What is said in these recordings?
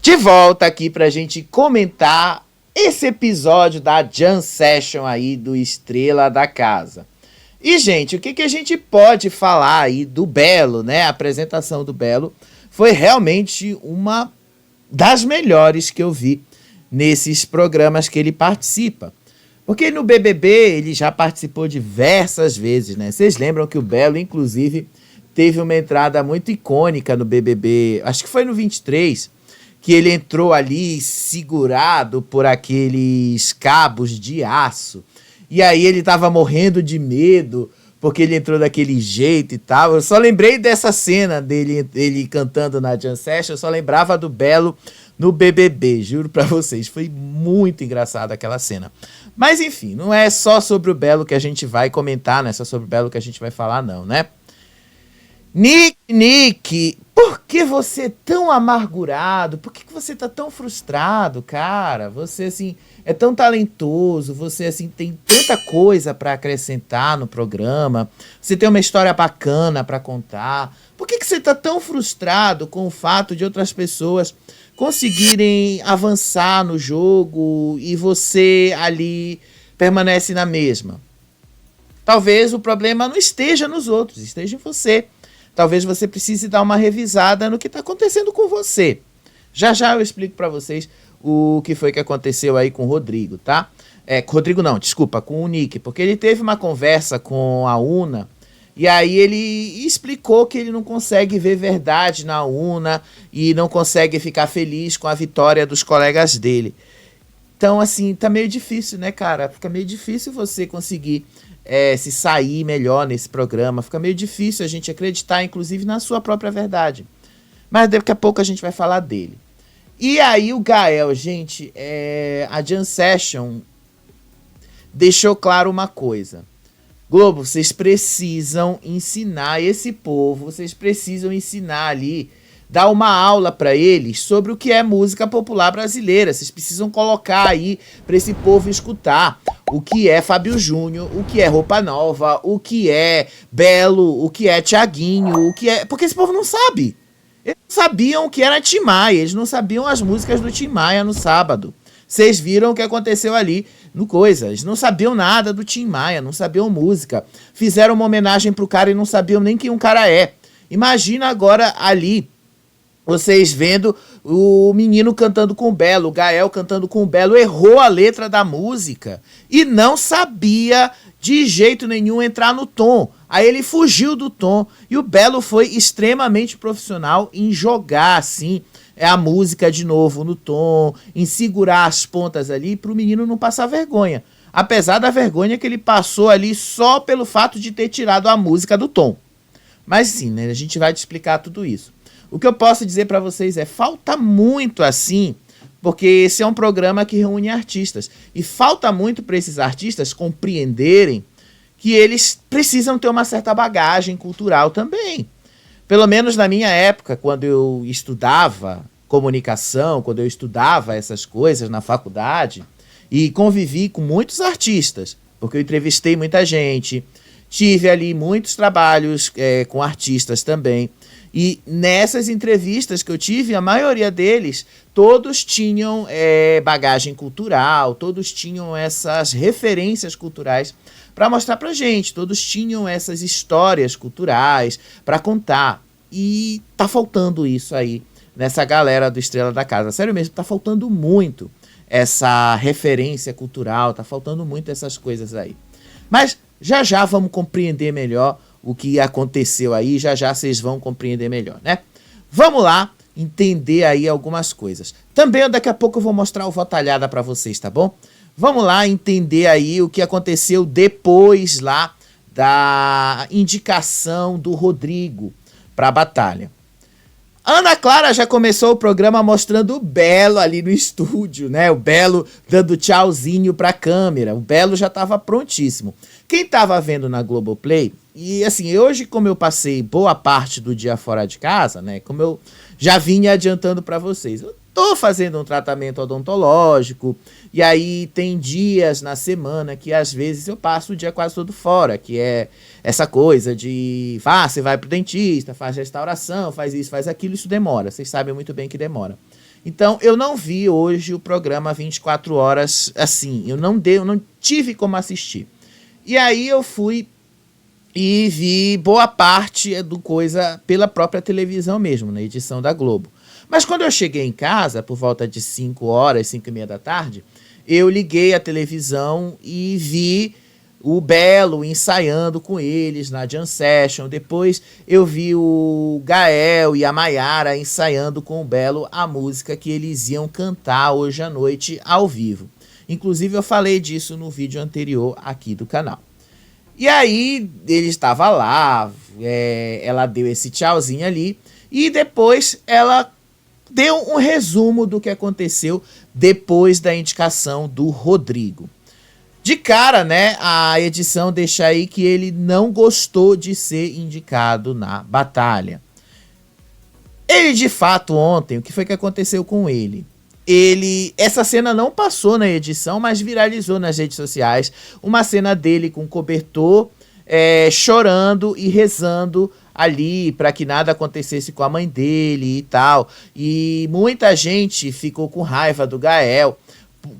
De volta aqui pra gente comentar esse episódio da Jam Session aí do Estrela da Casa. E, gente, o que a gente pode falar aí do Belo, né? A apresentação do Belo foi realmente uma das melhores que eu vi nesses programas que ele participa. Porque no BBB ele já participou diversas vezes, né? Vocês lembram que o Belo, inclusive, teve uma entrada muito icônica no BBB, acho que foi no 23, que ele entrou ali segurado por aqueles cabos de aço. E aí ele tava morrendo de medo, porque ele entrou daquele jeito e tal. Eu só lembrei dessa cena dele ele cantando na Jam Session, eu só lembrava do Belo no BBB, juro pra vocês. Foi muito engraçado aquela cena. Mas enfim, não é só sobre o Belo que a gente vai comentar, não é só sobre o Belo que a gente vai falar não, né? Nick, por que você é tão amargurado? Por que você tá tão frustrado, cara? Você, assim, é tão talentoso, você, assim, tem tanta coisa pra acrescentar no programa, você tem uma história bacana pra contar. Por que você tá tão frustrado com o fato de outras pessoas conseguirem avançar no jogo e você ali permanece na mesma? Talvez o problema não esteja nos outros, esteja em você. Talvez você precise dar uma revisada no que está acontecendo com você. Já já eu explico para vocês o que foi que aconteceu aí com o Rodrigo, tá? Rodrigo não, desculpa, com o Nick, porque ele teve uma conversa com a Una e aí ele explicou que ele não consegue ver verdade na Una e não consegue ficar feliz com a vitória dos colegas dele. Então, assim, tá meio difícil, né, cara? Fica meio difícil você conseguir se sair melhor nesse programa. Fica meio difícil a gente acreditar, inclusive, na sua própria verdade. Mas daqui a pouco a gente vai falar dele. E aí o Gael, gente, a Jam Session deixou claro uma coisa. Globo, vocês precisam ensinar esse povo, vocês precisam ensinar ali, dar uma aula para eles sobre o que é música popular brasileira. Vocês precisam colocar aí para esse povo escutar o que é Fábio Júnior, o que é Roupa Nova, o que é Belo, o que é Thiaguinho, o que é... Porque esse povo não sabe. Eles não sabiam o que era Tim Maia, eles não sabiam as músicas do Tim Maia no sábado. Vocês viram o que aconteceu ali no Coisa. Eles não sabiam nada do Tim Maia, não sabiam música. Fizeram uma homenagem pro cara e não sabiam nem quem um cara é. Imagina agora ali vocês vendo o menino cantando com o Belo, o Gael cantando com o Belo, errou a letra da música e não sabia de jeito nenhum entrar no tom. Aí ele fugiu do tom e o Belo foi extremamente profissional em jogar assim a música de novo no tom, em segurar as pontas ali para o menino não passar vergonha. Apesar da vergonha que ele passou ali só pelo fato de ter tirado a música do tom. Mas sim, né, a gente vai te explicar tudo isso. O que eu posso dizer para vocês falta muito assim, porque esse é um programa que reúne artistas. E falta muito para esses artistas compreenderem que eles precisam ter uma certa bagagem cultural também. Pelo menos na minha época, quando eu estudava comunicação, quando eu estudava essas coisas na faculdade, e convivi com muitos artistas, porque eu entrevistei muita gente, tive ali muitos trabalhos com artistas também. E nessas entrevistas que eu tive, a maioria deles, todos tinham bagagem cultural, todos tinham essas referências culturais para mostrar pra gente, todos tinham essas histórias culturais para contar. E tá faltando isso aí nessa galera do Estrela da Casa. Sério mesmo, tá faltando muito essa referência cultural, tá faltando muito essas coisas aí. Mas já já vamos compreender melhor o que aconteceu aí, já já vocês vão compreender melhor, né? Vamos lá entender aí algumas coisas. Também daqui a pouco eu vou mostrar o Votalhada para vocês, tá bom? Vamos lá entender aí o que aconteceu depois lá da indicação do Rodrigo para a batalha. Ana Clara já começou o programa mostrando o Belo ali no estúdio, né? O Belo dando tchauzinho pra câmera. O Belo já estava prontíssimo. Quem estava vendo na Globoplay, e assim, hoje como eu passei boa parte do dia fora de casa, né? Como eu já vinha adiantando para vocês, eu tô fazendo um tratamento odontológico, e aí tem dias na semana que às vezes eu passo o dia quase todo fora, que é essa coisa de, você vai pro dentista, faz restauração, faz isso, faz aquilo, isso demora, vocês sabem muito bem que demora. Então, eu não vi hoje o programa 24 horas assim. Eu não tive como assistir. E aí eu fui e vi boa parte do coisa pela própria televisão mesmo, na edição da Globo. Mas quando eu cheguei em casa, por volta de 5 horas, 5:30 da tarde, eu liguei a televisão e vi o Belo ensaiando com eles na Jam Session. Depois eu vi o Gael e a Maiara ensaiando com o Belo a música que eles iam cantar hoje à noite ao vivo. Inclusive eu falei disso no vídeo anterior aqui do canal. E aí ele estava lá, ela deu esse tchauzinho ali e depois ela deu um resumo do que aconteceu depois da indicação do Rodrigo. De cara, né, a edição deixa aí que ele não gostou de ser indicado na batalha. Ele, de fato, ontem, o que foi que aconteceu com ele? Essa cena não passou na edição, mas viralizou nas redes sociais. Uma cena dele com cobertor, chorando e rezando ali para que nada acontecesse com a mãe dele e tal. E muita gente ficou com raiva do Gael,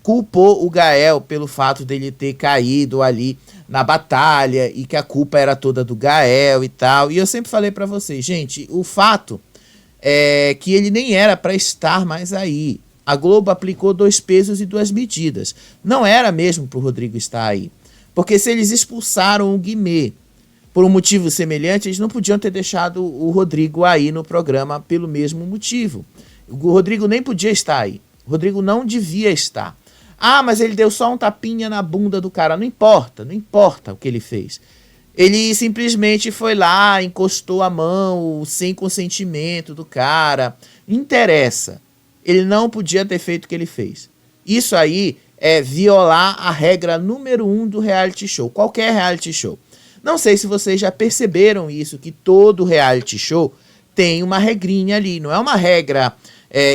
culpou o Gael pelo fato dele ter caído ali na batalha e que a culpa era toda do Gael e tal. E eu sempre falei para vocês, gente, o fato é que ele nem era para estar mais aí. A Globo aplicou 2 pesos e 2 medidas. Não era mesmo para o Rodrigo estar aí. Porque se eles expulsaram o Guimê por um motivo semelhante, eles não podiam ter deixado o Rodrigo aí no programa pelo mesmo motivo. O Rodrigo nem podia estar aí. O Rodrigo não devia estar. Ah, mas ele deu só um tapinha na bunda do cara. Não importa o que ele fez. Ele simplesmente foi lá, encostou a mão sem consentimento do cara. Não interessa. Ele não podia ter feito o que ele fez. Isso aí é violar a regra número 1 do reality show. Qualquer reality show. Não sei se vocês já perceberam isso, que todo reality show tem uma regrinha ali. Não é uma regra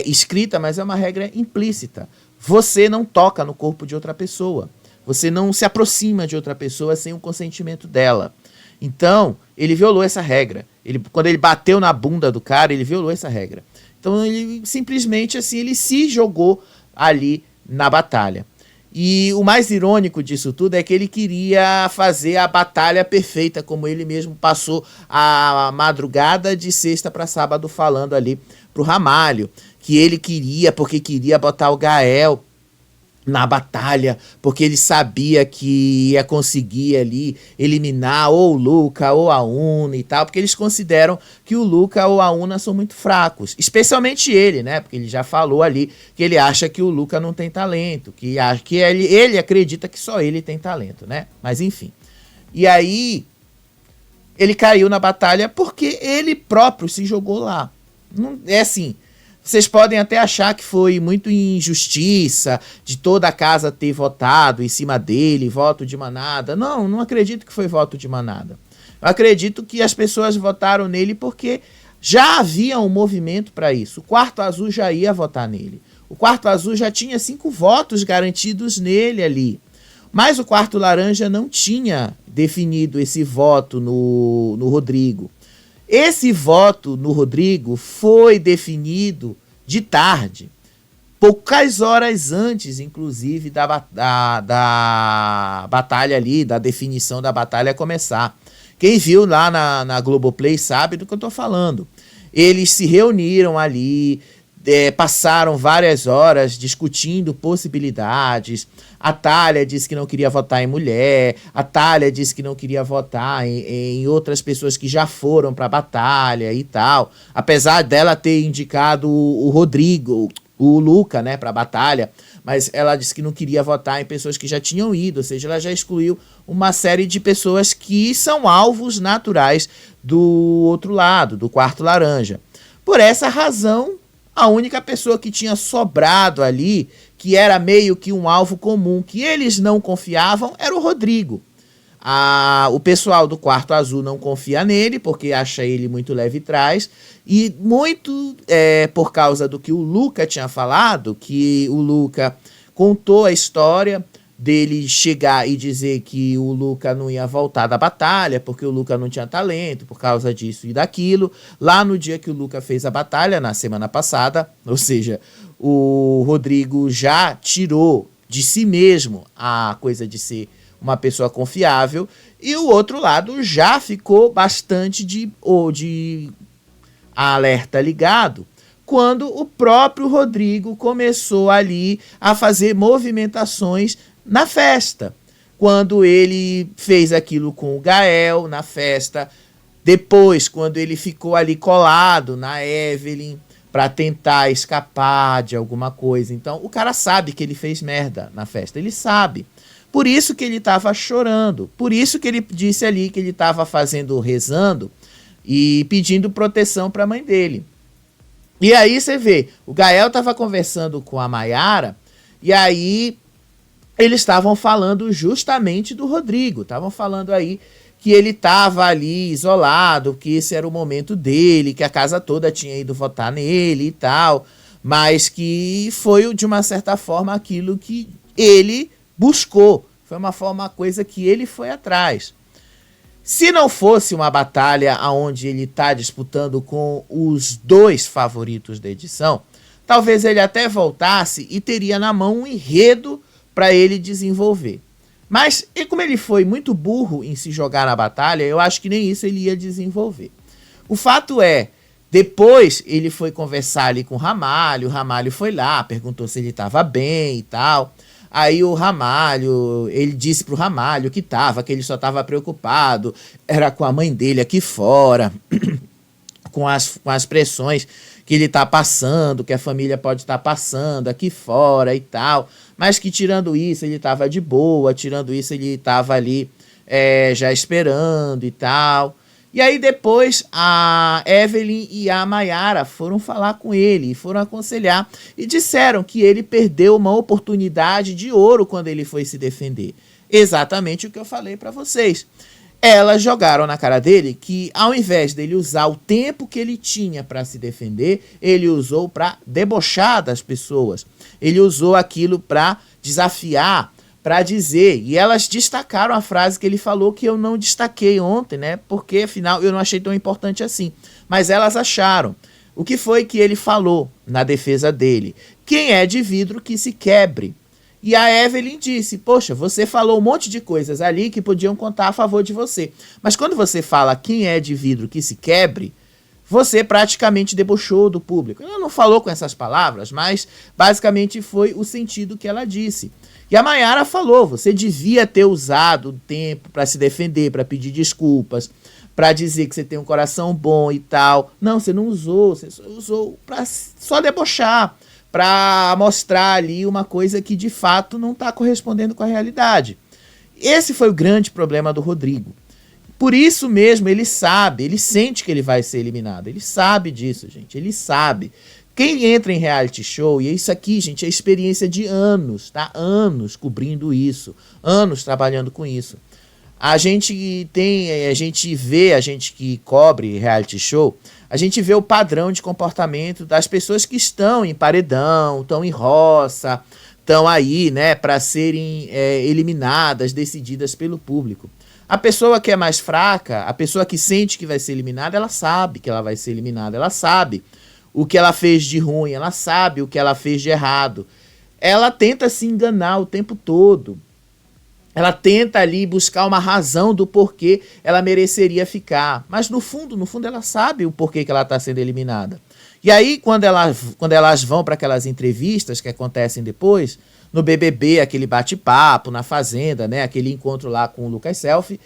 escrita, mas é uma regra implícita. Você não toca no corpo de outra pessoa. Você não se aproxima de outra pessoa sem o consentimento dela. Então, ele violou essa regra. Quando ele bateu na bunda do cara, ele violou essa regra. Então, ele simplesmente assim, ele se jogou ali na batalha. E o mais irônico disso tudo é que ele queria fazer a batalha perfeita, como ele mesmo passou a madrugada de sexta para sábado falando ali pro Ramalho, que ele queria, porque queria botar o Gael na batalha, porque ele sabia que ia conseguir ali eliminar ou o Luca ou a Una e tal, porque eles consideram que o Luca ou a Una são muito fracos, especialmente ele, né, porque ele já falou ali que ele acha que o Luca não tem talento, que ele acredita que só ele tem talento, né, mas enfim. E aí ele caiu na batalha porque ele próprio se jogou lá. Não, é assim, vocês podem até achar que foi muito injustiça de toda a casa ter votado em cima dele, voto de manada. Não acredito que foi voto de manada. Eu acredito que as pessoas votaram nele porque já havia um movimento para isso. O Quarto Azul já ia votar nele. O Quarto Azul já tinha 5 votos garantidos nele ali. Mas o Quarto Laranja não tinha definido esse voto no Rodrigo. Esse voto no Rodrigo foi definido de tarde, poucas horas antes, inclusive, da batalha ali, da definição da batalha começar. Quem viu lá na Globoplay sabe do que eu estou falando. Eles se reuniram ali, passaram várias horas discutindo possibilidades. A Thalia disse que não queria votar em mulher, a Thalia disse que não queria votar em outras pessoas que já foram para a batalha e tal. Apesar dela ter indicado o Rodrigo, o Luca, né, para a batalha, mas ela disse que não queria votar em pessoas que já tinham ido, ou seja, ela já excluiu uma série de pessoas que são alvos naturais do outro lado, do Quarto Laranja. Por essa razão, a única pessoa que tinha sobrado ali, que era meio que um alvo comum, que eles não confiavam, era o Rodrigo. O pessoal do Quarto Azul não confia nele, porque acha ele muito leve trás, e muito por causa do que o Luca tinha falado, que o Luca contou a história dele chegar e dizer que o Luca não ia voltar da batalha, porque o Luca não tinha talento, por causa disso e daquilo. Lá no dia que o Luca fez a batalha, na semana passada, ou seja, o Rodrigo já tirou de si mesmo a coisa de ser uma pessoa confiável, e o outro lado já ficou bastante de alerta ligado, quando o próprio Rodrigo começou ali a fazer movimentações na festa. Quando ele fez aquilo com o Gael na festa, depois quando ele ficou ali colado na Evelyn para tentar escapar de alguma coisa. Então o cara sabe que ele fez merda na festa, ele sabe. Por isso que ele estava chorando, por isso que ele disse ali que ele estava rezando e pedindo proteção para a mãe dele. E aí você vê, o Gael estava conversando com a Mayara, e aí eles estavam falando justamente do Rodrigo, estavam falando aí que ele estava ali isolado, que esse era o momento dele, que a casa toda tinha ido votar nele e tal, mas que foi de uma certa forma aquilo que ele buscou, foi uma coisa que ele foi atrás. Se não fosse uma batalha onde ele está disputando com os dois favoritos da edição, talvez ele até voltasse e teria na mão um enredo para ele desenvolver. Mas, e como ele foi muito burro em se jogar na batalha, eu acho que nem isso ele ia desenvolver. O fato é, depois ele foi conversar ali com o Ramalho foi lá, perguntou se ele estava bem e tal. Aí o Ramalho, ele disse pro Ramalho que ele só estava preocupado, era com a mãe dele aqui fora, com as pressões que ele tá passando, que a família pode estar passando aqui fora e tal, mas que tirando isso ele estava de boa, tirando isso ele estava ali já esperando e tal. E aí depois a Evelyn e a Mayara foram falar com ele, foram aconselhar e disseram que ele perdeu uma oportunidade de ouro quando ele foi se defender. Exatamente o que eu falei para vocês. Elas jogaram na cara dele que ao invés dele usar o tempo que ele tinha para se defender, ele usou para debochar das pessoas. Ele usou aquilo para desafiar, para dizer, e elas destacaram a frase que ele falou que eu não destaquei ontem, né? Porque afinal eu não achei tão importante assim. Mas elas acharam. O que foi que ele falou na defesa dele? Quem é de vidro que se quebre. E a Evelyn disse, poxa, você falou um monte de coisas ali que podiam contar a favor de você. Mas quando você fala quem é de vidro que se quebre, você praticamente debochou do público. Ela não falou com essas palavras, mas basicamente foi o sentido que ela disse. E a Mayara falou, você devia ter usado o tempo para se defender, para pedir desculpas, para dizer que você tem um coração bom e tal. Não, você não usou, você usou para só debochar, para mostrar ali uma coisa que de fato não está correspondendo com a realidade. Esse foi o grande problema do Rodrigo. Por isso mesmo ele sabe, ele sente que ele vai ser eliminado. Ele sabe disso, gente, ele sabe. Quem entra em reality show, e isso aqui, gente, é experiência de anos, tá? Anos cobrindo isso, anos trabalhando com isso. A gente que cobre reality show, a gente vê o padrão de comportamento das pessoas que estão em paredão, estão em roça, estão aí, né, para serem eliminadas, decididas pelo público. A pessoa que é mais fraca, a pessoa que sente que vai ser eliminada, ela sabe que ela vai ser eliminada, ela sabe o que ela fez de ruim, ela sabe o que ela fez de errado. Ela tenta se enganar o tempo todo. Ela tenta ali buscar uma razão do porquê ela mereceria ficar. Mas no fundo ela sabe o porquê que ela está sendo eliminada. E aí, quando elas vão para aquelas entrevistas que acontecem depois, no BBB, aquele bate-papo, na Fazenda, né, aquele encontro lá com o Lucas Selfie,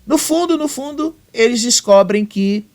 no fundo, eles descobrem que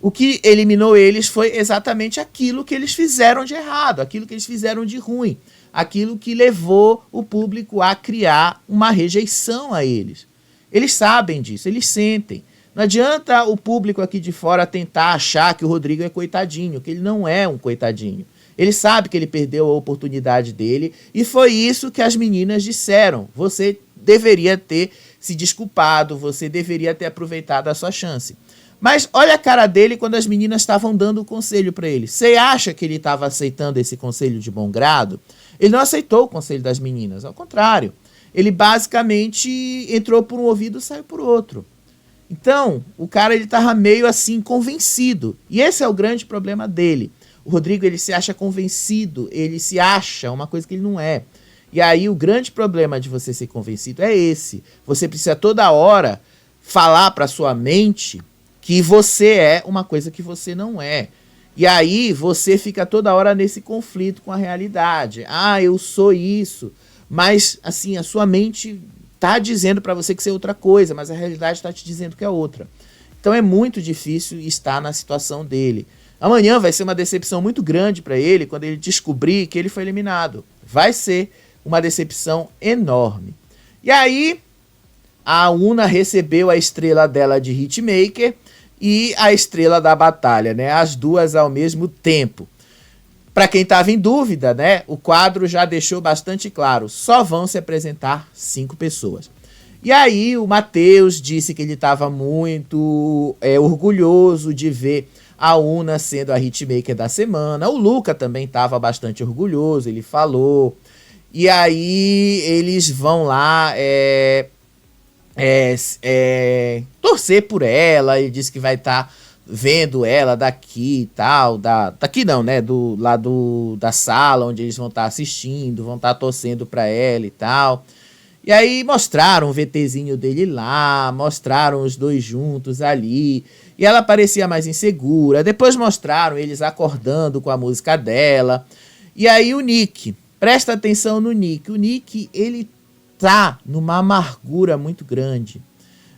o que eliminou eles foi exatamente aquilo que eles fizeram de errado, aquilo que eles fizeram de ruim, aquilo que levou o público a criar uma rejeição a eles. Eles sabem disso, eles sentem. Não adianta o público aqui de fora tentar achar que o Rodrigo é coitadinho, que ele não é um coitadinho. Ele sabe que ele perdeu a oportunidade dele e foi isso que as meninas disseram. Você deveria ter se desculpado, você deveria ter aproveitado a sua chance. Mas olha a cara dele quando as meninas estavam dando o conselho para ele. Você acha que ele estava aceitando esse conselho de bom grado? Ele não aceitou o conselho das meninas, ao contrário. ele basicamente entrou por um ouvido e saiu por outro. Então, o cara ele tava meio assim convencido. E esse é o grande problema dele. O Rodrigo ele se acha convencido, ele se acha uma coisa que ele não é. E aí o grande problema de você ser convencido é esse. Você precisa toda hora falar para sua mente que você é uma coisa que você não é. E aí você fica toda hora nesse conflito com a realidade. Ah, eu sou isso. Mas assim, a sua mente tá dizendo para você que você é outra coisa, mas a realidade está te dizendo que é outra. Então é muito difícil estar na situação dele. Amanhã vai ser uma decepção muito grande para ele quando ele descobrir que ele foi eliminado. Vai ser uma decepção enorme. E aí a Una recebeu a estrela dela de Hitmaker e a estrela da batalha, né? As duas ao mesmo tempo. Para quem estava em dúvida, né? O quadro já deixou bastante claro. Só vão se apresentar 5 pessoas. E aí o Matheus disse que ele estava muito orgulhoso de ver a Una sendo a Hitmaker da semana. O Luca também estava bastante orgulhoso, ele falou. E aí eles vão lá torcer por ela. Ele disse que vai estar vendo ela daqui e tal. Daqui não, né? Do lado da sala onde eles vão estar assistindo, vão estar torcendo para ela e tal. E aí mostraram o VTzinho dele lá, mostraram os dois juntos ali. E ela parecia mais insegura. Depois mostraram eles acordando com a música dela. E aí o Nick, presta atenção no Nick. O Nick, ele tá numa amargura muito grande.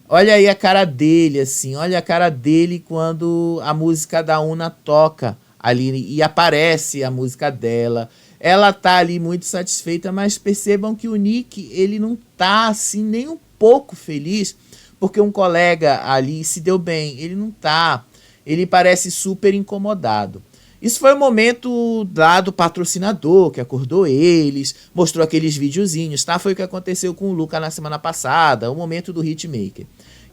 Olha aí a cara dele, assim. Olha a cara dele quando a música da Una toca ali e aparece a música dela. Ela tá ali muito satisfeita, mas percebam que o Nick, ele não tá assim nem um pouco feliz, porque um colega ali se deu bem. Ele não tá. Ele parece super incomodado. Isso foi o momento lá do patrocinador, que acordou eles, mostrou aqueles videozinhos, tá? Foi o que aconteceu com o Luca na semana passada, o momento do Hitmaker.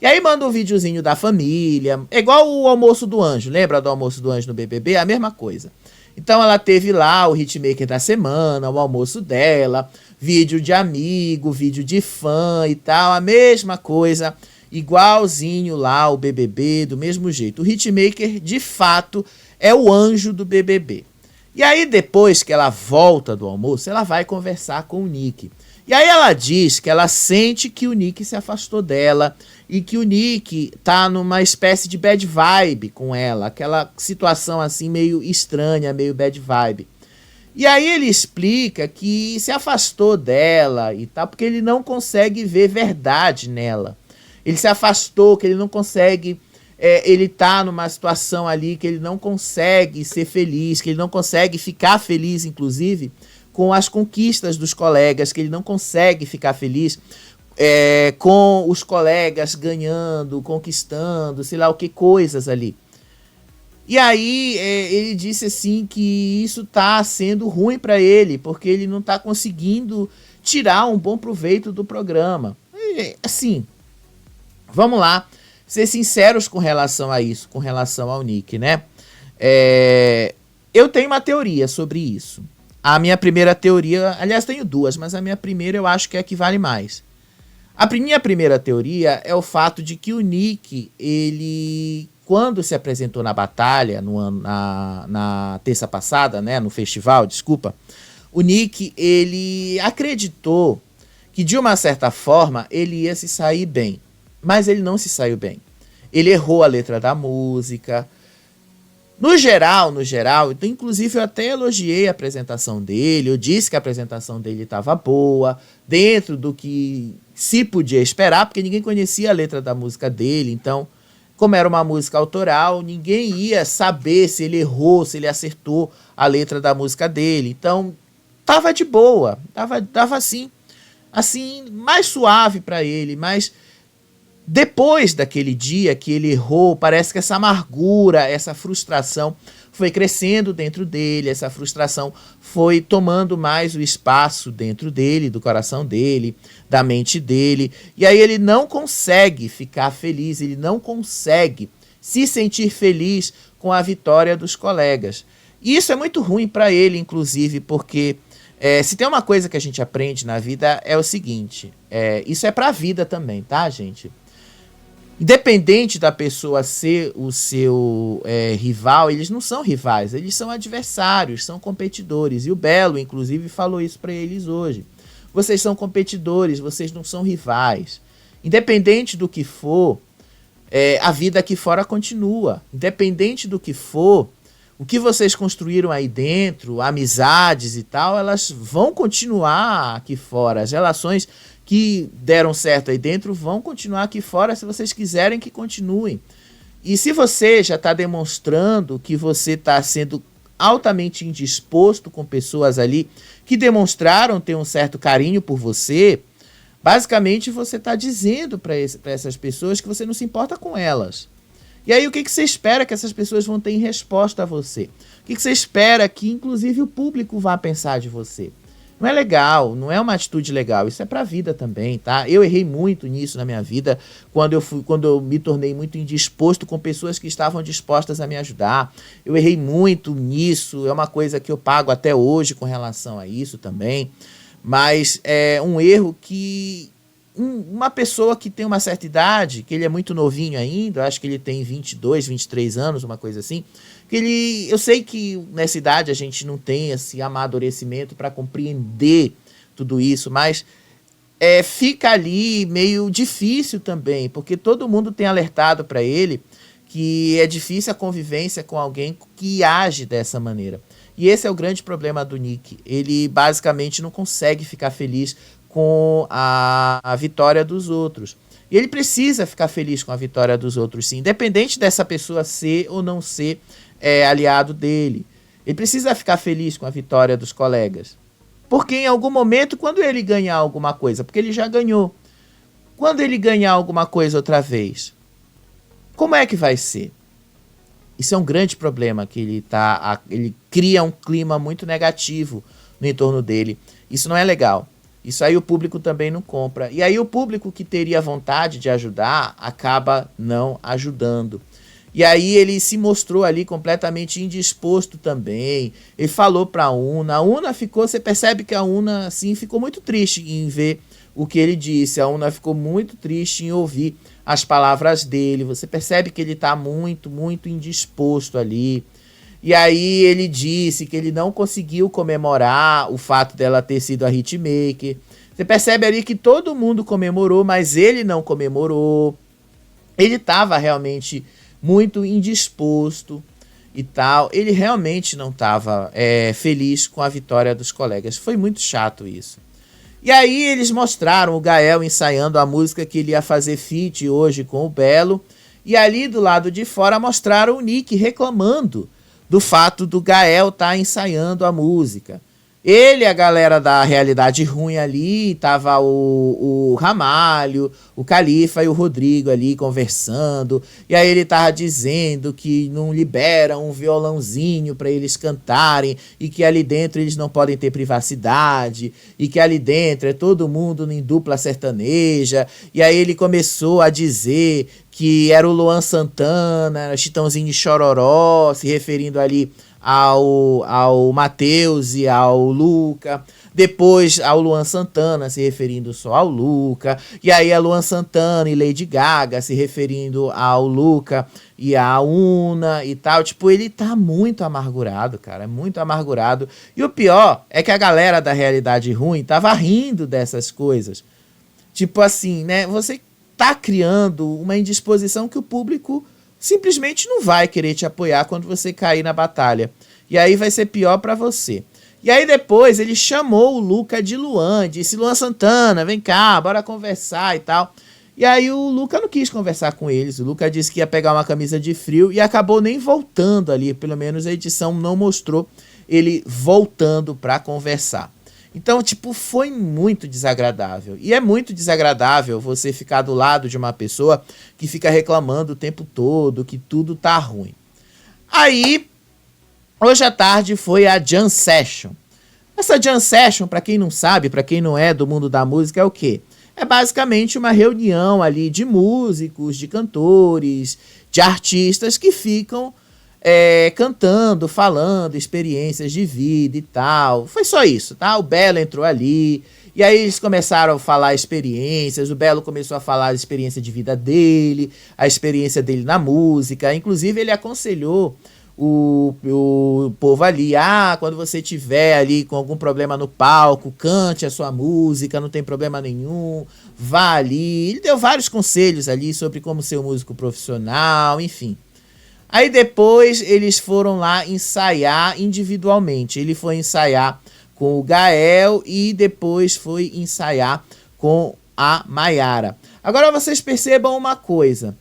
E aí manda um videozinho da família, é igual o almoço do anjo, lembra do almoço do anjo no BBB? A mesma coisa. Então ela teve lá o Hitmaker da semana, o almoço dela, vídeo de amigo, vídeo de fã e tal, a mesma coisa, igualzinho lá o BBB, do mesmo jeito. O Hitmaker, de fato, é o anjo do BBB. E aí depois que ela volta do almoço, ela vai conversar com o Nick. E aí ela diz que ela sente que o Nick se afastou dela e que o Nick tá numa espécie de bad vibe com ela, aquela situação assim meio estranha, meio bad vibe. E aí ele explica que se afastou dela e tal, porque ele não consegue ver verdade nela. Ele se afastou, que ele não consegue, ele tá numa situação ali que ele não consegue ser feliz, que ele não consegue ficar feliz, inclusive, com as conquistas dos colegas, que ele não consegue ficar feliz com os colegas ganhando, conquistando, sei lá o que, coisas ali. E aí ele disse assim que isso tá sendo ruim para ele, porque ele não tá conseguindo tirar um bom proveito do programa. E, assim, vamos lá, ser sinceros com relação a isso, com relação ao Nick, né? Eu tenho uma teoria sobre isso. A minha primeira teoria, aliás, tenho duas, mas a minha primeira eu acho que é a que vale mais. A minha primeira teoria é o fato de que o Nick, ele, quando se apresentou na batalha, na terça passada, né, no festival, desculpa, o Nick, ele acreditou que, de uma certa forma, ele ia se sair bem, mas ele não se saiu bem. Ele errou a letra da música. No geral, então, inclusive eu até elogiei a apresentação dele, eu disse que a apresentação dele estava boa, dentro do que se podia esperar, porque ninguém conhecia a letra da música dele, então, como era uma música autoral, ninguém ia saber se ele errou, se ele acertou a letra da música dele, então, tava de boa, tava assim, mais suave para ele, mas depois daquele dia que ele errou, parece que essa amargura, essa frustração foi crescendo dentro dele, essa frustração foi tomando mais o espaço dentro dele, do coração dele, da mente dele, e aí ele não consegue ficar feliz, ele não consegue se sentir feliz com a vitória dos colegas. E isso é muito ruim para ele, inclusive, porque Se tem uma coisa que a gente aprende na vida é o seguinte, isso é pra vida também, tá, gente? Independente da pessoa ser o seu rival, eles não são rivais, eles são adversários, são competidores. E o Belo, inclusive, falou isso para eles hoje. Vocês são competidores, vocês não são rivais. Independente do que for, a vida aqui fora continua. Independente do que for, o que vocês construíram aí dentro, amizades e tal, elas vão continuar aqui fora. As relações que deram certo aí dentro vão continuar aqui fora se vocês quiserem que continuem. E se você já está demonstrando que você está sendo altamente indisposto com pessoas ali que demonstraram ter um certo carinho por você, basicamente você está dizendo para essas pessoas que você não se importa com elas. E aí o que você espera que essas pessoas vão ter em resposta a você? O que você espera que inclusive o público vá pensar de você? Não é legal, não é uma atitude legal, isso é pra vida também, tá? Eu errei muito nisso na minha vida, quando eu me tornei muito indisposto com pessoas que estavam dispostas a me ajudar. Eu errei muito nisso, é uma coisa que eu pago até hoje com relação a isso também, mas é um erro que uma pessoa que tem uma certa idade, que ele é muito novinho ainda, eu acho que ele tem 22, 23 anos, uma coisa assim, eu sei que nessa idade a gente não tem esse amadurecimento para compreender tudo isso, mas fica ali meio difícil também, porque todo mundo tem alertado para ele que é difícil a convivência com alguém que age dessa maneira. E esse é o grande problema do Nick. Ele basicamente não consegue ficar feliz com a vitória dos outros. E ele precisa ficar feliz com a vitória dos outros, sim, independente dessa pessoa ser ou não ser aliado dele. Ele precisa ficar feliz com a vitória dos colegas. Porque em algum momento, quando ele ganhar alguma coisa, porque ele já ganhou, quando ele ganhar alguma coisa outra vez, como é que vai ser? Isso é um grande problema, que ele cria um clima muito negativo no entorno dele. Isso não é legal. Isso aí o público também não compra. E aí o público que teria vontade de ajudar acaba não ajudando. E aí ele se mostrou ali completamente indisposto também. Ele falou para a Una ficou, você percebe que a Una assim, ficou muito triste em ver o que ele disse. A Una ficou muito triste em ouvir as palavras dele. Você percebe que ele está muito, muito indisposto ali. E aí ele disse que ele não conseguiu comemorar o fato dela ter sido a hitmaker. Você percebe ali que todo mundo comemorou, mas ele não comemorou. Ele estava realmente muito indisposto e tal. Ele realmente não estava feliz com a vitória dos colegas. Foi muito chato isso. E aí eles mostraram o Gael ensaiando a música que ele ia fazer feat hoje com o Belo. E ali do lado de fora mostraram o Nick reclamando do fato do Gael estar ensaiando a música. Ele e a galera da Realidade Ruim ali, tava o Ramalho, o Califa e o Rodrigo ali conversando, e aí ele tava dizendo que não libera um violãozinho para eles cantarem, e que ali dentro eles não podem ter privacidade, e que ali dentro é todo mundo em dupla sertaneja, e aí ele começou a dizer que era o Luan Santana, Chitãozinho e Chororó, se referindo ali ao Matheus e ao Luca, depois ao Luan Santana se referindo só ao Luca, e aí a Luan Santana e Lady Gaga se referindo ao Luca e à Una e tal. Tipo, ele tá muito amargurado, cara, muito amargurado. E o pior é que a galera da Realidade Ruim tava rindo dessas coisas. Tipo assim, né, você tá criando uma indisposição que o público simplesmente não vai querer te apoiar quando você cair na batalha. E aí vai ser pior pra você. E aí depois ele chamou o Luca de Luan, disse: Luan Santana, vem cá, bora conversar e tal. E aí o Luca não quis conversar com eles. O Luca disse que ia pegar uma camisa de frio e acabou nem voltando ali. Pelo menos a edição não mostrou ele voltando pra conversar. Então, tipo, foi muito desagradável. E é muito desagradável você ficar do lado de uma pessoa que fica reclamando o tempo todo, que tudo tá ruim. Aí, hoje à tarde foi a Jam Session. Essa Jam Session, pra quem não sabe, pra quem não é do mundo da música, é o quê? É basicamente uma reunião ali de músicos, de cantores, de artistas que ficam cantando, falando experiências de vida e tal. Foi só isso, tá? O Belo entrou ali, e aí eles começaram a falar experiências, o Belo começou a falar a experiência de vida dele, a experiência dele na música, inclusive ele aconselhou o povo ali, quando você tiver ali com algum problema no palco, cante a sua música, não tem problema nenhum, vá ali. Ele deu vários conselhos ali sobre como ser um músico profissional, enfim. Aí depois eles foram lá ensaiar individualmente. Ele foi ensaiar com o Gael e depois foi ensaiar com a Maiara. Agora vocês percebam uma coisa.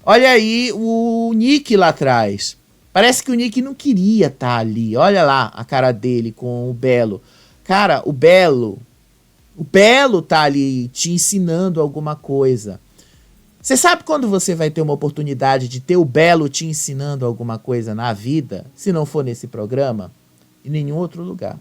Olha aí o Nick lá atrás. Parece que o Nick não queria estar ali. Olha lá a cara dele com o Belo. Cara, o Belo tá ali te ensinando alguma coisa. Você sabe quando você vai ter uma oportunidade de ter o Belo te ensinando alguma coisa na vida? Se não for nesse programa, em nenhum outro lugar.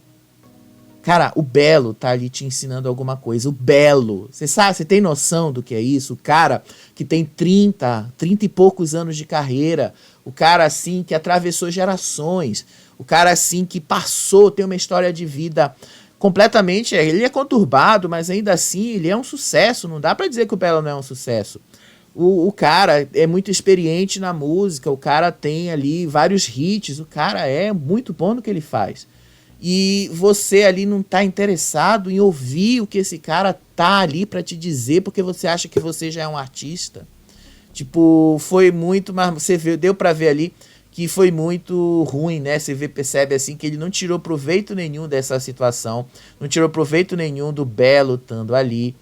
Cara, o Belo tá ali te ensinando alguma coisa. O Belo, você sabe, você tem noção do que é isso? O cara que tem 30 e poucos anos de carreira, o cara assim que atravessou gerações, o cara assim que passou, tem uma história de vida completamente, ele é conturbado, mas ainda assim ele é um sucesso, não dá pra dizer que o Belo não é um sucesso. O cara é muito experiente na música, o cara tem ali vários hits, o cara é muito bom no que ele faz. E você ali não tá interessado em ouvir o que esse cara tá ali pra te dizer, porque você acha que você já é um artista. Tipo, foi muito, mas você viu, deu pra ver ali que foi muito ruim, né? Você percebe assim que ele não tirou proveito nenhum dessa situação, não tirou proveito nenhum do Belo estando ali.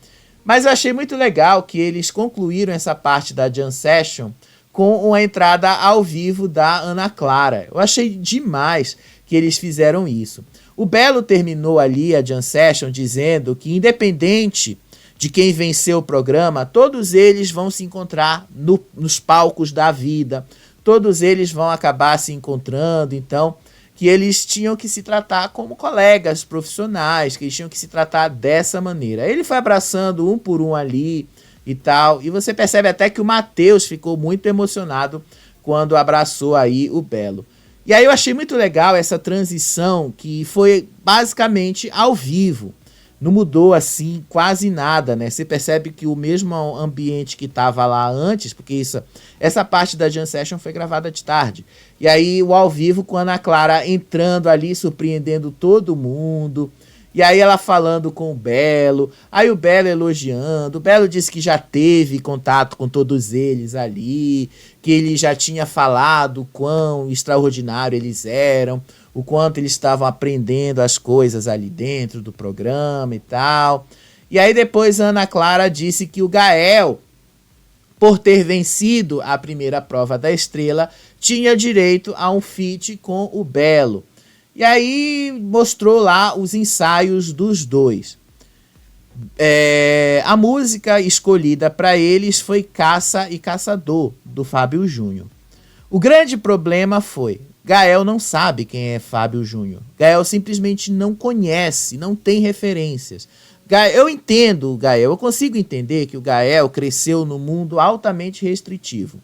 Mas eu achei muito legal que eles concluíram essa parte da Jam Session com uma entrada ao vivo da Ana Clara. Eu achei demais que eles fizeram isso. O Belo terminou ali a Jam Session dizendo que, independente de quem venceu o programa, todos eles vão se encontrar nos palcos da vida, todos eles vão acabar se encontrando, então, que eles tinham que se tratar como colegas profissionais, que eles tinham que se tratar dessa maneira. Ele foi abraçando um por um ali e tal, e você percebe até que o Matheus ficou muito emocionado quando abraçou aí o Belo. E aí eu achei muito legal essa transição que foi basicamente ao vivo. Não mudou assim quase nada, né? Você percebe que o mesmo ambiente que estava lá antes, porque essa parte da Jam Session foi gravada de tarde. E aí o ao vivo com a Ana Clara entrando ali, surpreendendo todo mundo. E aí ela falando com o Belo, aí o Belo elogiando, o Belo disse que já teve contato com todos eles ali, que ele já tinha falado o quão extraordinário eles eram, o quanto eles estavam aprendendo as coisas ali dentro do programa e tal. E aí depois a Ana Clara disse que o Gael, por ter vencido a primeira prova da Estrela, tinha direito a um feat com o Belo. E aí mostrou lá os ensaios dos dois. A música escolhida para eles foi Caça e Caçador, do Fábio Júnior. O grande problema foi, Gael não sabe quem é Fábio Júnior. Gael simplesmente não conhece, não tem referências. Eu entendo o Gael, eu consigo entender que o Gael cresceu num mundo altamente restritivo.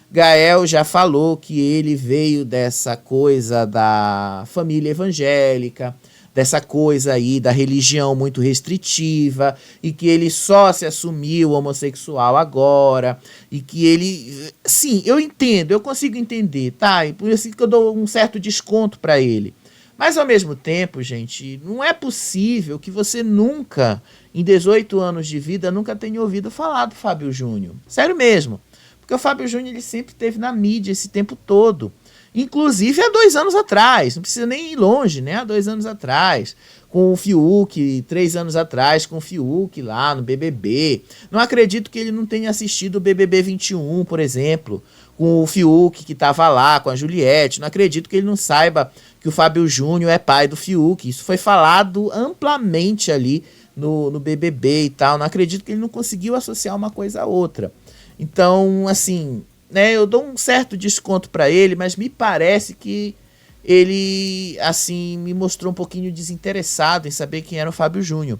Gael já falou que ele veio dessa coisa da família evangélica, dessa coisa aí da religião muito restritiva, e que ele só se assumiu homossexual agora, e que ele... Sim, eu entendo, eu consigo entender, tá? E por isso que eu dou um certo desconto pra ele. Mas ao mesmo tempo, gente, não é possível que você nunca, em 18 anos de vida, nunca tenha ouvido falar do Fábio Júnior. Sério mesmo. Porque o Fábio Júnior ele sempre esteve na mídia esse tempo todo. Inclusive há 2 anos atrás. Não precisa nem ir longe, né? Há 2 anos atrás. Com o Fiuk, 3 anos atrás, com o Fiuk lá no BBB. Não acredito que ele não tenha assistido o BBB 21, por exemplo. Com o Fiuk que estava lá, com a Juliette. Não acredito que ele não saiba que o Fábio Júnior é pai do Fiuk. Isso foi falado amplamente ali no BBB e tal. Não acredito que ele não conseguiu associar uma coisa a outra. Então, assim, né, eu dou um certo desconto para ele, mas me parece que ele, assim, me mostrou um pouquinho desinteressado em saber quem era o Fábio Júnior.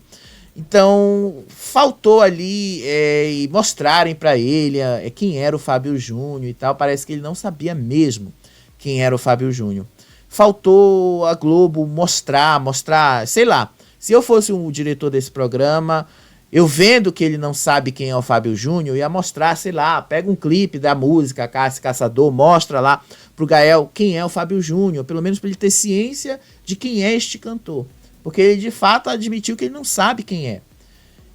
Então, faltou ali e mostrarem para ele quem era o Fábio Júnior e tal. Parece que ele não sabia mesmo quem era o Fábio Júnior. Faltou a Globo mostrar, sei lá, se eu fosse o diretor desse programa, eu vendo que ele não sabe quem é o Fábio Júnior, eu ia mostrar, sei lá, pega um clipe da música Cássio Caçador, mostra lá pro Gael quem é o Fábio Júnior, pelo menos para ele ter ciência de quem é este cantor. Porque ele de fato admitiu que ele não sabe quem é.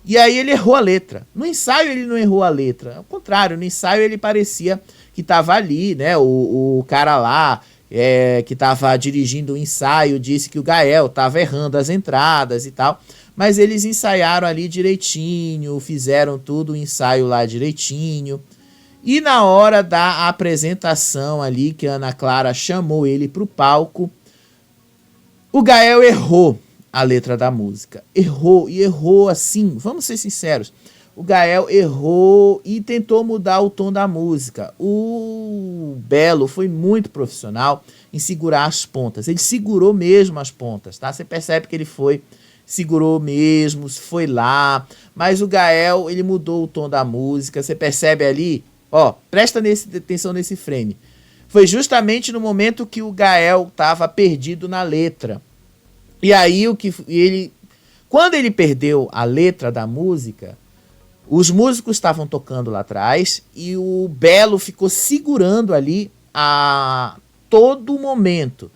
E aí ele errou a letra. No ensaio ele não errou a letra. Ao contrário, no ensaio ele parecia que estava ali, né? O cara lá que estava dirigindo o ensaio disse que o Gael estava errando as entradas e tal. Mas eles ensaiaram ali direitinho, fizeram tudo o ensaio lá direitinho. E na hora da apresentação ali, que a Ana Clara chamou ele para o palco, o Gael errou a letra da música. Errou assim, vamos ser sinceros. O Gael errou e tentou mudar o tom da música. O Belo foi muito profissional em segurar as pontas. Ele segurou mesmo as pontas, tá? Você percebe que ele segurou mesmo, foi lá. Mas o Gael, ele mudou o tom da música. Você percebe ali, ó, presta atenção nesse frame. Foi justamente no momento que o Gael estava perdido na letra. E aí quando ele perdeu a letra da música, os músicos estavam tocando lá atrás e o Belo ficou segurando ali a todo momento.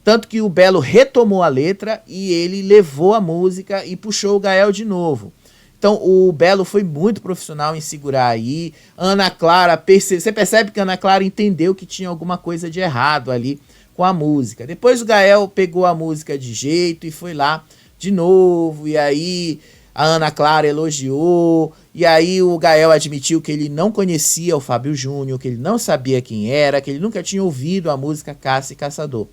Tanto que o Belo retomou a letra e ele levou a música e puxou o Gael de novo. Então o Belo foi muito profissional em segurar aí. Ana Clara, você percebe que a Ana Clara entendeu que tinha alguma coisa de errado ali com a música. Depois o Gael pegou a música de jeito e foi lá de novo. E aí a Ana Clara elogiou. E aí o Gael admitiu que ele não conhecia o Fábio Júnior, que ele não sabia quem era, que ele nunca tinha ouvido a música Cássio Caçador.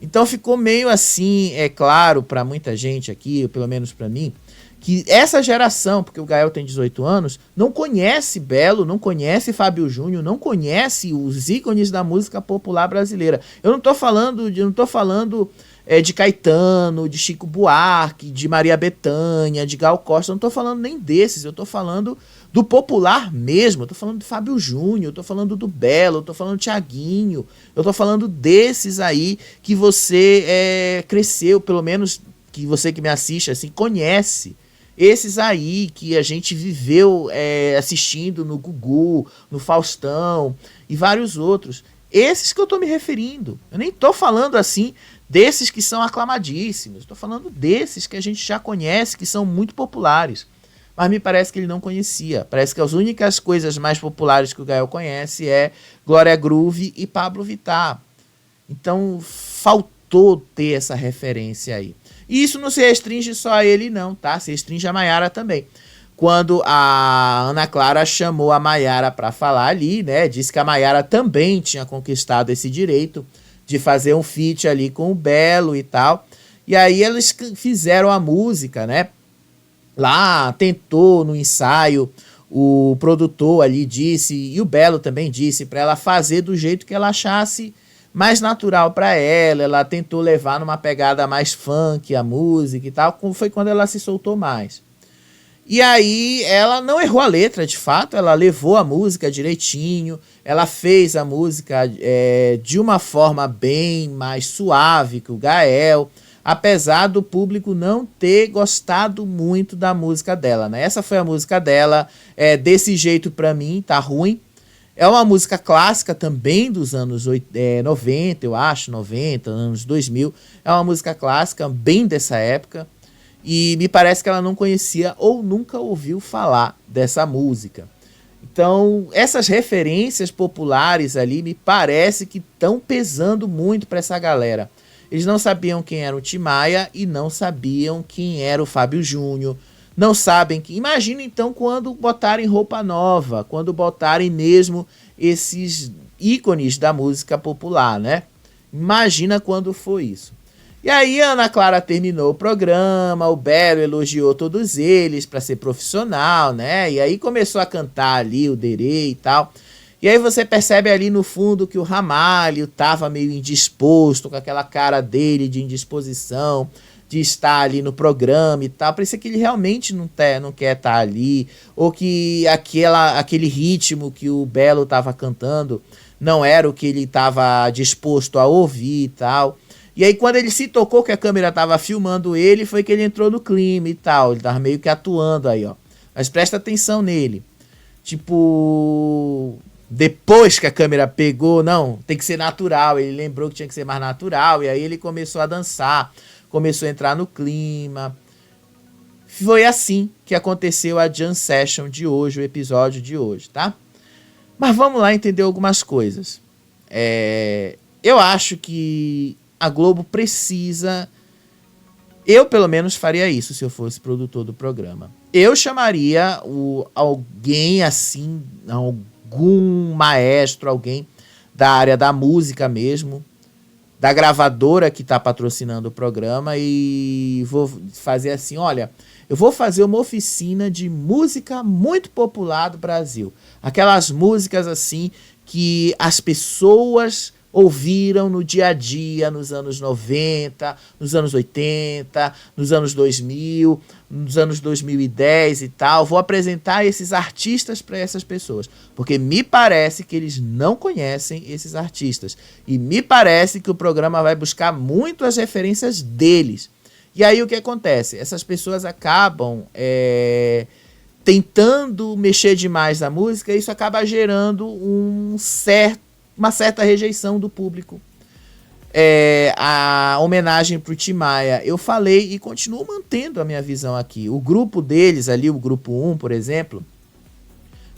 Então ficou meio assim, é claro para muita gente aqui, pelo menos para mim, que essa geração, porque o Gael tem 18 anos, não conhece Belo, não conhece Fábio Júnior, não conhece os ícones da música popular brasileira. Eu não estou falando de Caetano, de Chico Buarque, de Maria Bethânia, de Gal Costa, eu não estou falando nem desses, eu estou falando do popular mesmo, eu estou falando do Fábio Júnior, eu estou falando do Belo, eu estou falando do Thiaguinho, eu estou falando desses aí que você cresceu, pelo menos que você que me assiste assim, conhece. Esses aí que a gente viveu assistindo no Gugu, no Faustão e vários outros. Esses que eu estou me referindo. Eu nem estou falando assim desses que são aclamadíssimos. Estou falando desses que a gente já conhece, que são muito populares. Mas me parece que ele não conhecia. Parece que as únicas coisas mais populares que o Gael conhece é Glória Groove e Pablo Vittar. Então faltou ter essa referência aí. E isso não se restringe só a ele não, tá? Se restringe a Maiara também. Quando a Ana Clara chamou a Maiara para falar ali, né? Disse que a Maiara também tinha conquistado esse direito de fazer um feat ali com o Belo e tal. E aí eles fizeram a música, né? Lá tentou no ensaio, o produtor ali disse, e o Belo também disse, para ela fazer do jeito que ela achasse mais natural para ela. Ela tentou levar numa pegada mais funk a música e tal, foi quando ela se soltou mais. E aí ela não errou a letra, de fato, ela levou a música direitinho, ela fez a música de uma forma bem mais suave que o Gael, apesar do público não ter gostado muito da música dela, né? Essa foi a música dela, Desse Jeito Pra Mim, Tá Ruim. É uma música clássica também dos anos 90, eu acho, 90, anos 2000. É uma música clássica bem dessa época. E me parece que ela não conhecia ou nunca ouviu falar dessa música. Então, essas referências populares ali me parece que estão pesando muito para essa galera. Eles não sabiam quem era o Tim Maia e não sabiam quem era o Fábio Júnior. Não sabem que. Imagina então quando botarem roupa nova, quando botarem mesmo esses ícones da música popular, né? Imagina quando foi isso. E aí a Ana Clara terminou o programa, o Belo elogiou todos eles para ser profissional, né? E aí começou a cantar ali o Derê e tal. E aí você percebe ali no fundo que o Ramalho estava meio indisposto, com aquela cara dele de indisposição, de estar ali no programa e tal. Parecia que ele realmente não quer estar ali, ou que aquele ritmo que o Belo estava cantando não era o que ele estava disposto a ouvir e tal. E aí quando ele se tocou que a câmera estava filmando ele, foi que ele entrou no clima e tal. Ele estava meio que atuando aí, ó. Mas presta atenção nele. Tipo, depois que a câmera pegou, não, tem que ser natural. Ele lembrou que tinha que ser mais natural. E aí ele começou a dançar, começou a entrar no clima. Foi assim que aconteceu a Jam Session de hoje, o episódio de hoje, tá? Mas vamos lá entender algumas coisas. Eu acho que a Globo precisa... Eu, pelo menos, faria isso se eu fosse produtor do programa. Eu chamaria alguém assim, algum maestro, alguém da área da música mesmo, da gravadora que está patrocinando o programa, e vou fazer assim, olha, eu vou fazer uma oficina de música muito popular do Brasil. Aquelas músicas assim que as pessoas ouviram no dia a dia, nos anos 90, nos anos 80, nos anos 2000, nos anos 2010 e tal. Vou apresentar esses artistas para essas pessoas, porque me parece que eles não conhecem esses artistas. E me parece que o programa vai buscar muito as referências deles. E aí o que acontece? Essas pessoas acabam tentando mexer demais na música, e isso acaba gerando uma certa rejeição do público. A homenagem para o Tim Maia, eu falei e continuo mantendo a minha visão aqui. O grupo deles ali, o grupo 1, por exemplo,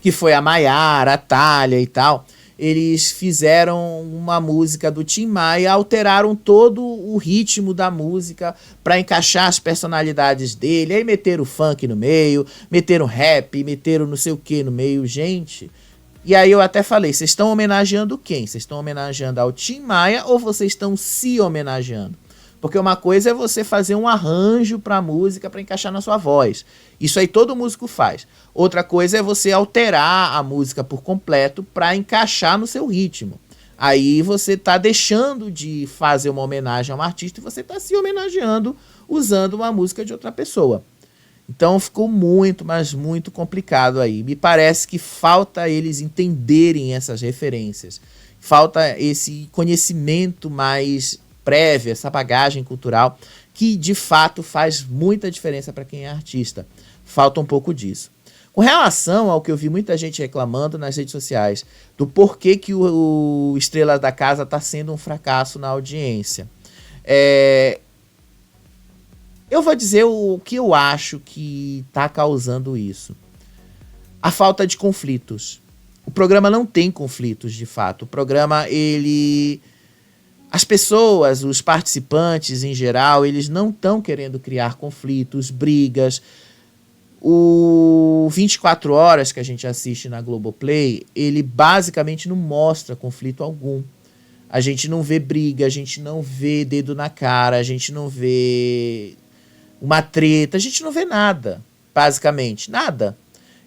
que foi a Maiara, a Thalia e tal, eles fizeram uma música do Tim Maia, alteraram todo o ritmo da música para encaixar as personalidades dele, aí meteram funk no meio, meteram rap, meteram não sei o que no meio, gente. E aí eu até falei, vocês estão homenageando quem? Vocês estão homenageando ao Tim Maia ou vocês estão se homenageando? Porque uma coisa é você fazer um arranjo para a música para encaixar na sua voz. Isso aí todo músico faz. Outra coisa é você alterar a música por completo para encaixar no seu ritmo. Aí você está deixando de fazer uma homenagem a um artista e você está se homenageando usando uma música de outra pessoa. Então ficou muito, mas muito complicado aí. Me parece que falta eles entenderem essas referências. Falta esse conhecimento mais prévio, essa bagagem cultural, que de fato faz muita diferença para quem é artista. Falta um pouco disso. Com relação ao que eu vi muita gente reclamando nas redes sociais, do porquê que o Estrela da Casa está sendo um fracasso na audiência. Eu vou dizer o que eu acho que está causando isso. A falta de conflitos. O programa não tem conflitos, de fato. O programa, as pessoas, os participantes em geral, eles não estão querendo criar conflitos, brigas. O 24 Horas que a gente assiste na Globoplay, ele basicamente não mostra conflito algum. A gente não vê briga, a gente não vê dedo na cara, a gente não vê uma treta, a gente não vê nada, basicamente, nada.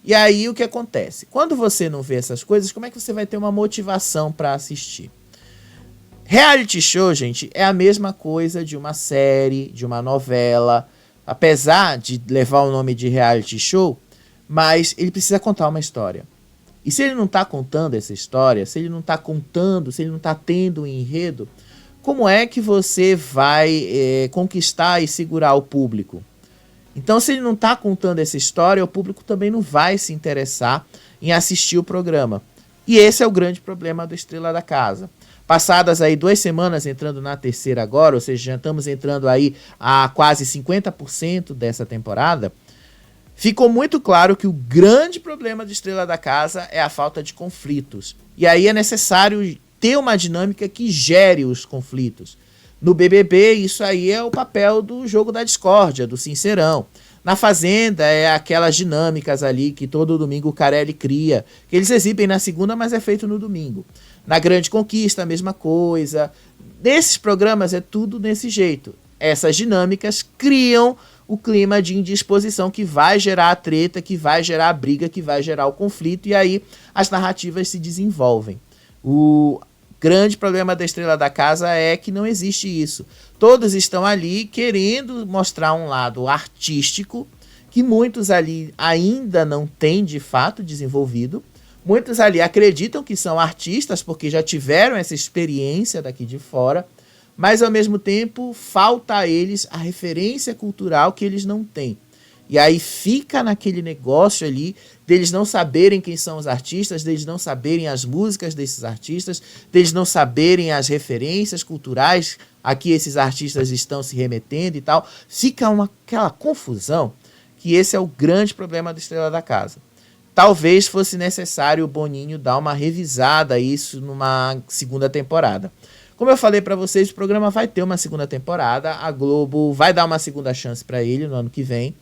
E aí o que acontece? Quando você não vê essas coisas, como é que você vai ter uma motivação para assistir? Reality show, gente, é a mesma coisa de uma série, de uma novela, apesar de levar o nome de reality show, mas ele precisa contar uma história. E se ele não está contando essa história, se ele não está contando, se ele não está tendo um enredo, como é que você vai conquistar e segurar o público? Então, se ele não está contando essa história, o público também não vai se interessar em assistir o programa. E esse é o grande problema do Estrela da Casa. Passadas aí 2 semanas, entrando na terceira agora, ou seja, já estamos entrando aí a quase 50% dessa temporada, ficou muito claro que o grande problema do Estrela da Casa é a falta de conflitos. E aí é necessário ter uma dinâmica que gere os conflitos. No BBB, isso aí é o papel do jogo da discórdia, do sincerão. Na Fazenda, é aquelas dinâmicas ali que todo domingo o Carelli cria, que eles exibem na segunda, mas é feito no domingo. Na Grande Conquista, a mesma coisa. Nesses programas é tudo desse jeito. Essas dinâmicas criam o clima de indisposição que vai gerar a treta, que vai gerar a briga, que vai gerar o conflito, e aí as narrativas se desenvolvem. O grande problema da Estrela da Casa é que não existe isso. Todos estão ali querendo mostrar um lado artístico, que muitos ali ainda não têm de fato desenvolvido. Muitos ali acreditam que são artistas porque já tiveram essa experiência daqui de fora, mas ao mesmo tempo falta a eles a referência cultural que eles não têm. E aí fica naquele negócio ali deles não saberem quem são os artistas, deles não saberem as músicas desses artistas, deles não saberem as referências culturais a que esses artistas estão se remetendo e tal. Fica aquela confusão, que esse é o grande problema do Estrela da Casa. Talvez fosse necessário o Boninho dar uma revisada a isso numa segunda temporada. Como eu falei para vocês, o programa vai ter uma segunda temporada, a Globo vai dar uma segunda chance para ele no ano que vem.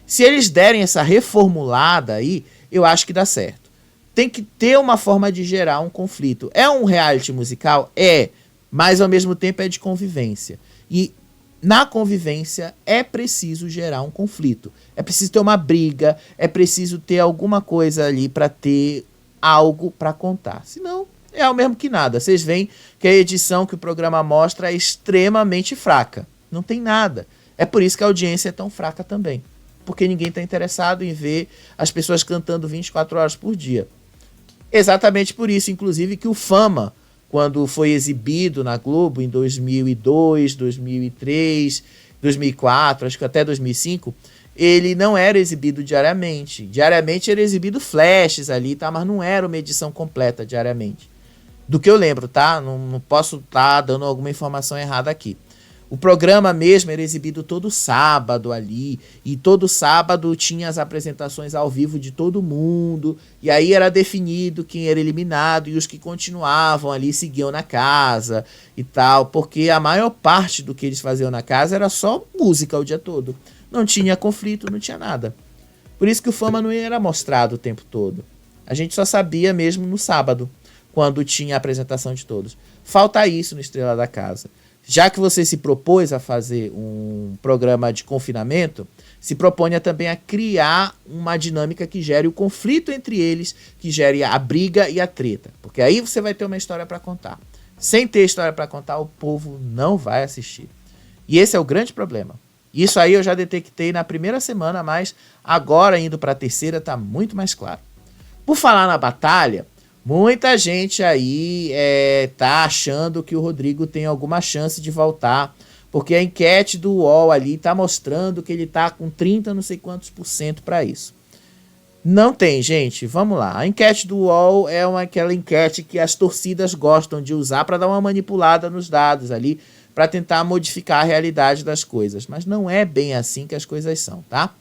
Se eles derem essa reformulada aí, eu acho que dá certo. Tem que ter uma forma de gerar um conflito. É um reality musical? É, mas ao mesmo tempo é de convivência. E na convivência é preciso gerar um conflito. É preciso ter uma briga, é preciso ter alguma coisa ali para ter algo para contar. Senão, é o mesmo que nada. Vocês veem que a edição que o programa mostra é extremamente fraca. Não tem nada. É por isso que a audiência é tão fraca também. Porque ninguém está interessado em ver as pessoas cantando 24 horas por dia. Exatamente por isso, inclusive, que o Fama, quando foi exibido na Globo em 2002, 2003, 2004, acho que até 2005, ele não era exibido diariamente. Diariamente era exibido flashes ali, tá? Mas não era uma edição completa diariamente. Do que eu lembro, tá? Não posso estar dando alguma informação errada aqui. O programa mesmo era exibido todo sábado ali, e todo sábado tinha as apresentações ao vivo de todo mundo, e aí era definido quem era eliminado, e os que continuavam ali seguiam na casa e tal, porque a maior parte do que eles faziam na casa era só música o dia todo. Não tinha conflito, não tinha nada. Por isso que o Fama não era mostrado o tempo todo. A gente só sabia mesmo no sábado, quando tinha a apresentação de todos. Falta isso no Estrela da Casa. Já que você se propôs a fazer um programa de confinamento, se proponha também a criar uma dinâmica que gere o conflito entre eles, que gere a briga e a treta. Porque aí você vai ter uma história para contar. Sem ter história para contar, o povo não vai assistir. E esse é o grande problema. Isso aí eu já detectei na primeira semana, mas agora indo para a terceira está muito mais claro. Por falar na batalha, muita gente aí tá achando que o Rodrigo tem alguma chance de voltar, porque a enquete do UOL ali tá mostrando que ele tá com 30 não sei quantos % para isso. Não tem, gente, vamos lá. A enquete do UOL é aquela enquete que as torcidas gostam de usar para dar uma manipulada nos dados ali, para tentar modificar a realidade das coisas, mas não é bem assim que as coisas são, tá?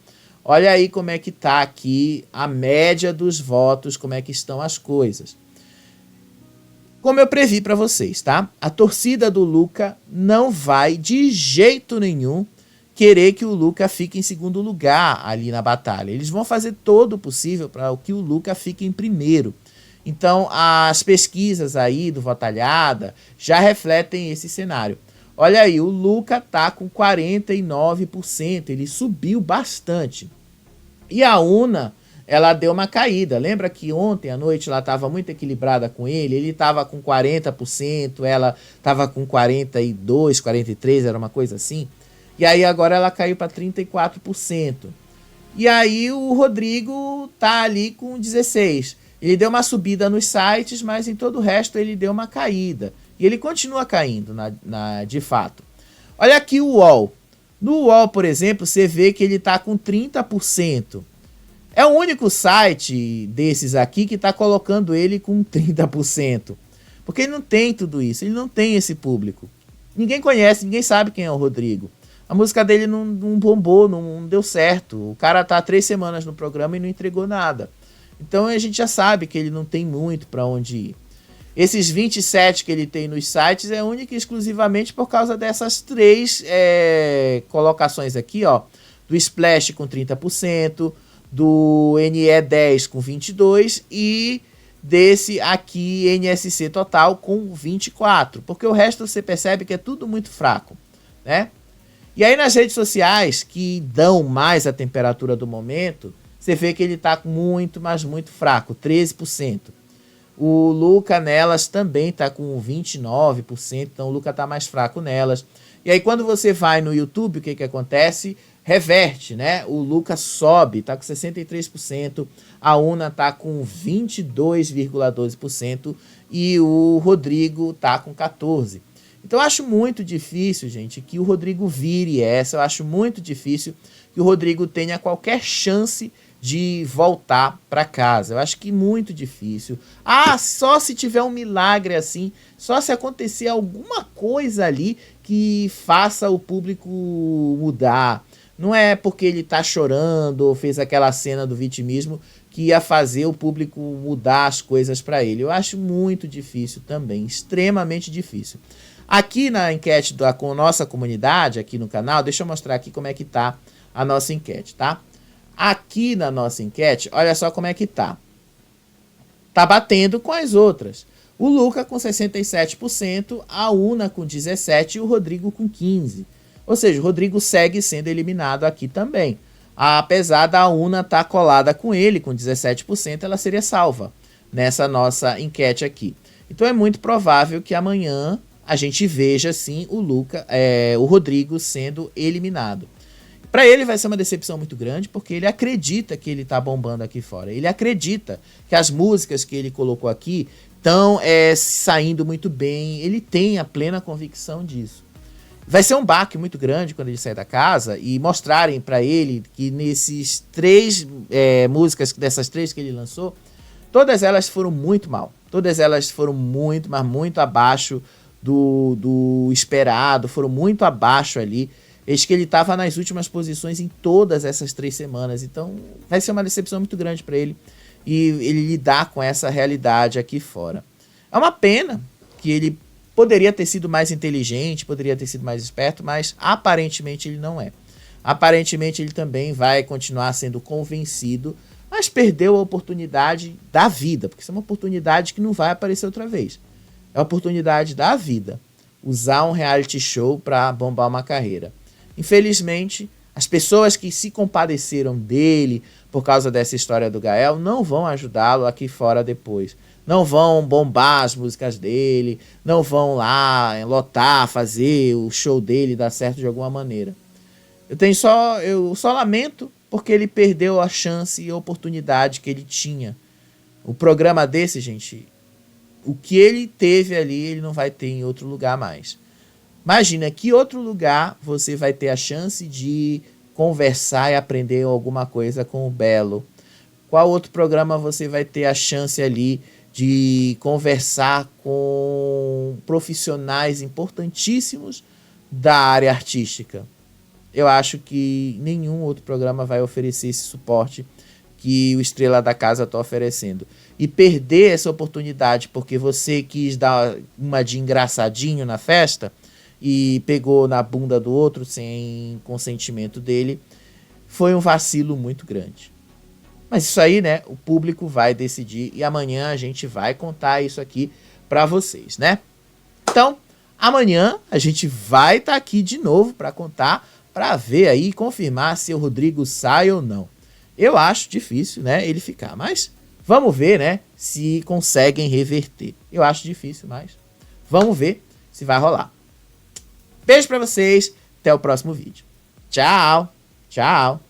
Olha aí como é que tá aqui a média dos votos, como é que estão as coisas. Como eu previ para vocês, tá? A torcida do Lucca não vai de jeito nenhum querer que o Lucca fique em segundo lugar ali na batalha. Eles vão fazer todo o possível para que o Lucca fique em primeiro. Então, as pesquisas aí do Votalhada já refletem esse cenário. Olha aí, o Lucca tá com 49%, ele subiu bastante. E a Una, ela deu uma caída. Lembra que ontem à noite ela estava muito equilibrada com ele estava com 40%, ela estava com 42%, 43%, era uma coisa assim. E aí agora ela caiu para 34%. E aí o Rodrigo tá ali com 16%. Ele deu uma subida nos sites, mas em todo o resto ele deu uma caída. E ele continua caindo, de fato. Olha aqui o UOL. No UOL, por exemplo, você vê que ele está com 30%. É o único site desses aqui que está colocando ele com 30%. Porque ele não tem tudo isso, ele não tem esse público. Ninguém conhece, ninguém sabe quem é o Rodrigo. A música dele não bombou, não deu certo. O cara tá há 3 semanas no programa e não entregou nada. Então a gente já sabe que ele não tem muito para onde ir. Esses 27 que ele tem nos sites é única e exclusivamente por causa dessas 3 colocações aqui, ó. Do Splash com 30%, do NE10 com 22% e desse aqui NSC Total com 24%. Porque o resto você percebe que é tudo muito fraco, né? E aí nas redes sociais que dão mais a temperatura do momento, você vê que ele está muito, mas muito fraco, 13%. O Lucca nelas também está com 29%, então o Lucca está mais fraco nelas. E aí quando você vai no YouTube, o que acontece? Reverte, né? O Lucas sobe, tá com 63%, a Una tá com 22,12% e o Rodrigo tá com 14%. Então eu acho muito difícil, gente, que o Rodrigo vire essa. Eu acho muito difícil que o Rodrigo tenha qualquer chance de voltar para casa. Eu acho que muito difícil. Ah, só se tiver um milagre assim, só se acontecer alguma coisa ali que faça o público mudar. Não é porque ele tá chorando ou fez aquela cena do vitimismo que ia fazer o público mudar as coisas para ele. Eu acho muito difícil também, extremamente difícil. Aqui na enquete com a nossa comunidade, aqui no canal, deixa eu mostrar aqui como é que tá a nossa enquete, tá? Aqui na nossa enquete, olha só como é que tá. Tá batendo com as outras. O Luca com 67%, a Una com 17% e o Rodrigo com 15%. Ou seja, o Rodrigo segue sendo eliminado aqui também. Apesar da Una estar colada com ele, com 17%, ela seria salva nessa nossa enquete aqui. Então é muito provável que amanhã a gente veja, sim, o Rodrigo sendo eliminado. Para ele vai ser uma decepção muito grande, porque ele acredita que ele está bombando aqui fora. Ele acredita que as músicas que ele colocou aqui estão saindo muito bem. Ele tem a plena convicção disso. Vai ser um baque muito grande quando ele sair da casa e mostrarem para ele que nesses 3 músicas, dessas 3 que ele lançou, todas elas foram muito mal. Todas elas foram muito, mas muito abaixo do esperado, foram muito abaixo ali. Eis que ele estava nas últimas posições em todas essas 3 semanas. Então vai ser uma decepção muito grande para ele e ele lidar com essa realidade aqui fora. É uma pena que ele poderia ter sido mais inteligente, poderia ter sido mais esperto, mas aparentemente ele não é. Aparentemente ele também vai continuar sendo convencido, mas perdeu a oportunidade da vida, porque isso é uma oportunidade que não vai aparecer outra vez. É a oportunidade da vida, usar um reality show para bombar uma carreira. Infelizmente, as pessoas que se compadeceram dele por causa dessa história do Gael não vão ajudá-lo aqui fora depois. Não vão bombar as músicas dele, não vão lá lotar, fazer o show dele dar certo de alguma maneira. Eu só lamento porque ele perdeu a chance e a oportunidade que ele tinha. O programa desse, gente, o que ele teve ali, ele não vai ter em outro lugar mais. Imagina que outro lugar você vai ter a chance de conversar e aprender alguma coisa com o Belo. Qual outro programa você vai ter a chance ali de conversar com profissionais importantíssimos da área artística? Eu acho que nenhum outro programa vai oferecer esse suporte que o Estrela da Casa está oferecendo. E perder essa oportunidade porque você quis dar uma de engraçadinho na festa e pegou na bunda do outro sem consentimento dele, foi um vacilo muito grande. Mas isso aí, né, o público vai decidir e amanhã a gente vai contar isso aqui para vocês, né? Então, amanhã a gente vai estar aqui de novo para contar, para ver aí, confirmar se o Rodrigo sai ou não. Eu acho difícil, né, ele ficar, mas vamos ver, né, se conseguem reverter. Eu acho difícil, mas vamos ver se vai rolar. Beijo para vocês, até o próximo vídeo. Tchau, tchau.